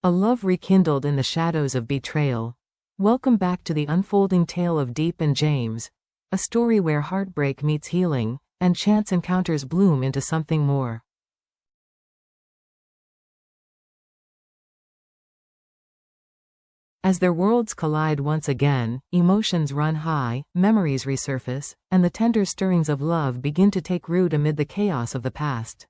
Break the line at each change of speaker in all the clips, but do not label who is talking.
A love rekindled in the shadows of betrayal. Welcome back to the unfolding tale of Diep and James, a story where heartbreak meets healing, and chance encounters bloom into something more. As their worlds collide once again, emotions run high, memories resurface, and the tender stirrings of love begin to take root amid the chaos of the past.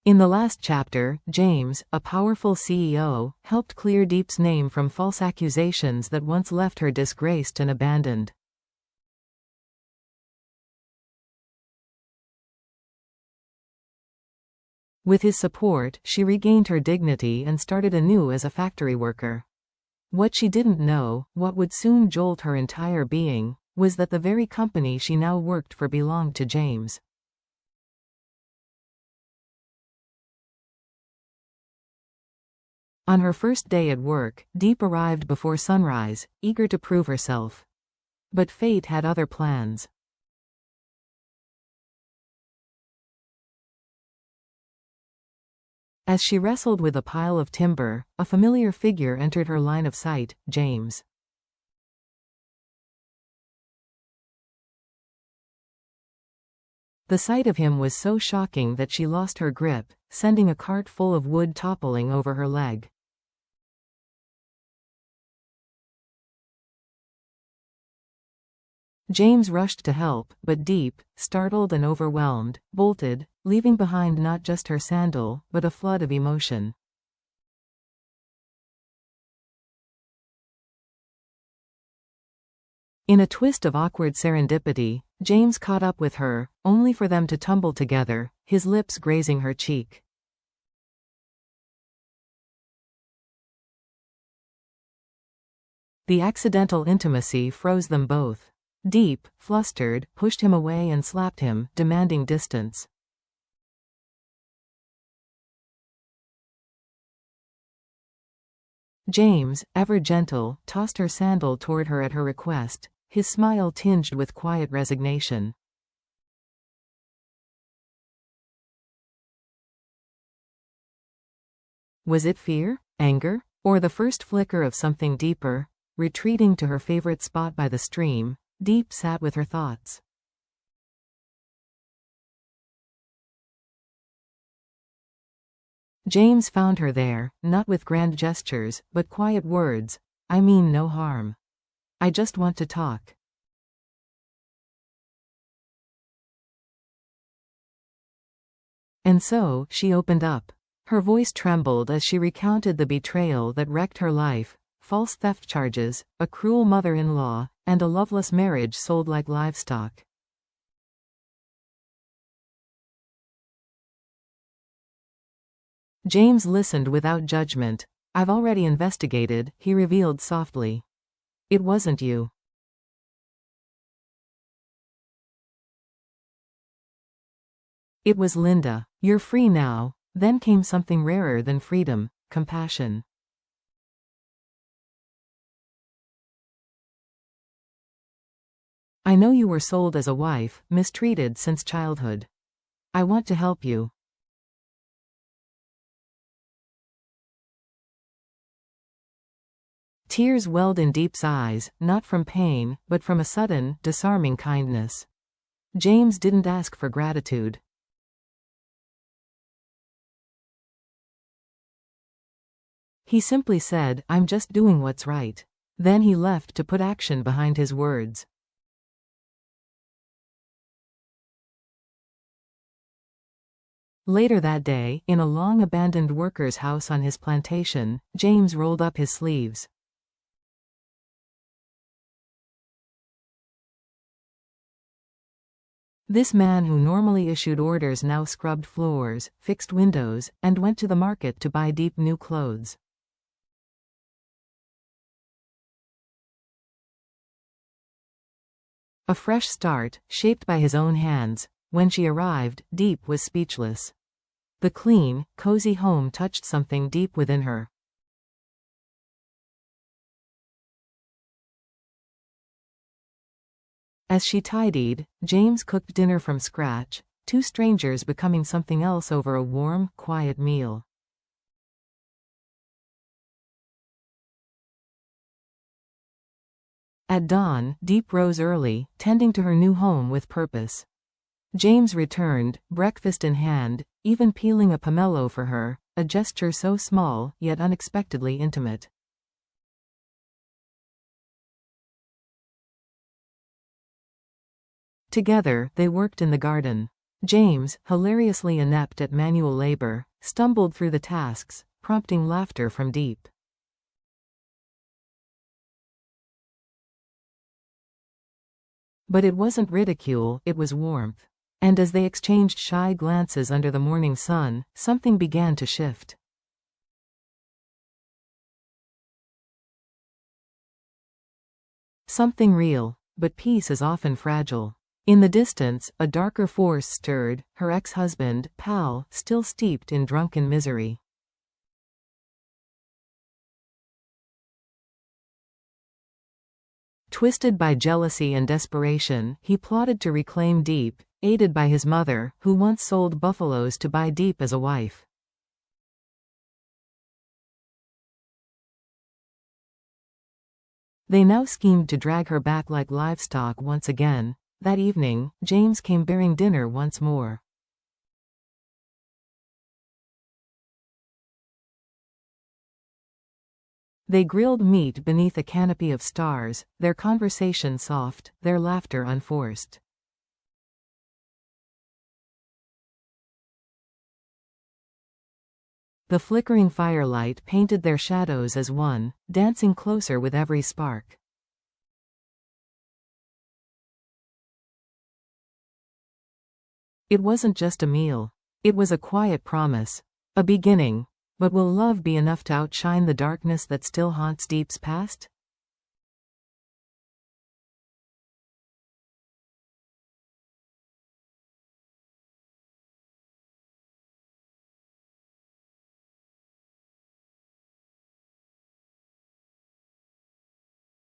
In the last chapter, James, a powerful CEO, helped clear Diep's name from false accusations that once left her disgraced and abandoned. With his support, she regained her dignity and started anew as a factory worker. What she didn't know, what would soon jolt her entire being, was that the very company she now worked for belonged to James. On her first day at work, Diep arrived before sunrise, eager to prove herself. But fate had other plans. As she wrestled with a pile of timber, a familiar figure entered her line of sight, James. The sight of him was so shocking that she lost her grip, sending a cart full of wood toppling over her leg. James rushed to help, but Diep, startled and overwhelmed, bolted, leaving behind not just her sandal, but a flood of emotion. In a twist of awkward serendipity, James caught up with her, only for them to tumble together, his lips grazing her cheek. The accidental intimacy froze them both. Diep, flustered, pushed him away and slapped him, demanding distance. James, ever gentle, tossed her sandal toward her at her request, his smile tinged with quiet resignation. Was it fear, anger, or the first flicker of something deeper? Retreating to her favorite spot by the stream, Diep sat with her thoughts. James found her there, not with grand gestures, but quiet words. I mean no harm. I just want to talk. And so, she opened up. Her voice trembled as she recounted the betrayal that wrecked her life, false theft charges, a cruel mother-in-law, and a loveless marriage sold like livestock. James listened without judgment. I've already investigated, he revealed softly. It wasn't you. It was Linda. You're free now. Then came something rarer than freedom, compassion. I know you were sold as a wife, mistreated since childhood. I want to help you. Tears welled in Diep's eyes, not from pain, but from a sudden, disarming kindness. James didn't ask for gratitude. He simply said, I'm just doing what's right. Then he left to put action behind his words. Later that day, in a long-abandoned worker's house on his plantation, James rolled up his sleeves. This man who normally issued orders now scrubbed floors, fixed windows, and went to the market to buy Diep new clothes. A fresh start, shaped by his own hands. When she arrived, Diep was speechless. The clean, cozy home touched something deep within her. As she tidied, James cooked dinner from scratch, two strangers becoming something else over a warm, quiet meal. At dawn, Diep rose early, tending to her new home with purpose. James returned, breakfast in hand, even peeling a pomelo for her, a gesture so small, yet unexpectedly intimate. Together, they worked in the garden. James, hilariously inept at manual labor, stumbled through the tasks, prompting laughter from Diep. But it wasn't ridicule, it was warmth. And as they exchanged shy glances under the morning sun, something began to shift. Something real, but peace is often fragile. In the distance, a darker force stirred, her ex-husband, Pal, still steeped in drunken misery. Twisted by jealousy and desperation, he plotted to reclaim Diep, aided by his mother, who once sold buffaloes to buy Diep as a wife. They now schemed to drag her back like livestock once again. That evening, James came bearing dinner once more. They grilled meat beneath a canopy of stars, their conversation soft, their laughter unforced. The flickering firelight painted their shadows as one, dancing closer with every spark. It wasn't just a meal. It was a quiet promise. A beginning. But will love be enough to outshine the darkness that still haunts Diep's past?